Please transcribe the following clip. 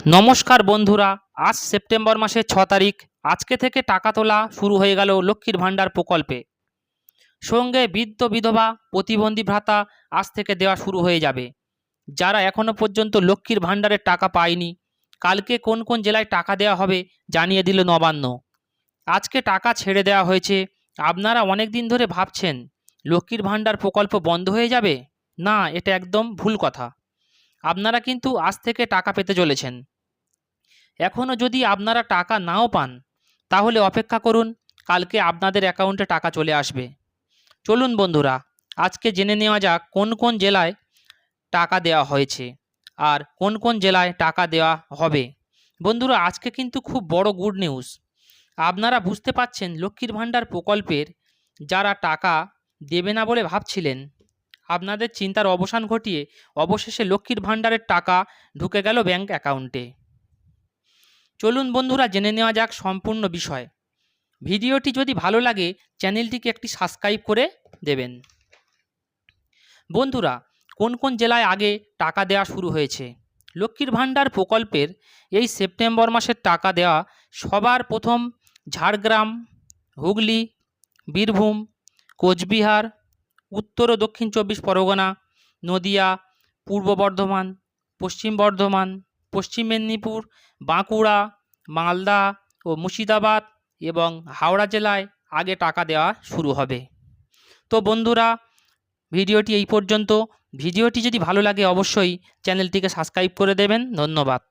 নমস্কার বন্ধুরা, আজ সেপ্টেম্বর মাসের 6 তারিখ। আজকে থেকে টাকা তোলা শুরু হয়ে গেল লক্ষ্মীর ভাণ্ডার প্রকল্পে। সঙ্গে বৃদ্ধ বিধবা প্রতিবন্ধী ভাতা আজ থেকে দেওয়া শুরু হয়ে যাবে। যারা এখনও পর্যন্ত লক্ষ্মীর ভাণ্ডারের টাকা পায়নি, কালকে কোন কোন জেলায় টাকা দেওয়া হবে জানিয়ে দিল নবান্ন। আজকে টাকা ছেড়ে দেওয়া হয়েছে। আপনারা অনেক দিন ধরে ভাবছেন লক্ষ্মীর ভাণ্ডার প্রকল্প বন্ধ হয়ে যাবে। না, এটা একদম ভুল কথা। আপনারা কিন্তু আজ থেকে টাকা পেতে চলেছেন। এখনও যদি আপনারা টাকা নাও পান, তাহলে অপেক্ষা করুন, কালকে আপনাদের অ্যাকাউন্টে টাকা চলে আসবে। চলুন বন্ধুরা, আজকে জেনে নেওয়া যাক কোন কোন জেলায় টাকা দেওয়া হয়েছে আর কোন কোন জেলায় টাকা দেওয়া হবে। বন্ধুরা, আজকে কিন্তু খুব বড় গুড নিউজ। আপনারা বুঝতে পাচ্ছেন, লক্ষ্মীর ভাণ্ডার প্রকল্পের যারা টাকা দেবে না বলে ভাবছিলেন, আপনাদের চিন্তার অবসান ঘটিয়ে অবশেষে লক্ষ্মীর ভাণ্ডারের টাকা ঢুকে গেল ব্যাংক অ্যাকাউন্টে। চলুন বন্ধুরা, জেনে নেওয়া যাক সম্পূর্ণ বিষয়। ভিডিওটি যদি ভালো লাগে, চ্যানেলটিকে একটি সাবস্ক্রাইব করে দেবেন। বন্ধুরা, কোন কোন জেলায় আগে টাকা দেওয়া শুরু হয়েছে? লক্ষ্মীর ভাণ্ডার প্রকল্পের এই সেপ্টেম্বর মাসের টাকা দেওয়া সবার প্রথম ঝাড়গ্রাম, হুগলি, বীরভূম, কোচবিহার, উত্তর ও দক্ষিণ 24 পরগনা, নদিয়া, পূর্ব বর্ধমান, পশ্চিম বর্ধমান, পশ্চিম মেদিনীপুর, বাঁকুড়া, মালদা ও মুর্শিদাবাদ এবং হাওড়া জেলায় আগে টাকা দেওয়া শুরু হবে। তো বন্ধুরা, ভিডিওটি এই পর্যন্ত। ভিডিওটি যদি ভালো লাগে অবশ্যই চ্যানেলটিকে সাবস্ক্রাইব করে দেবেন। ধন্যবাদ।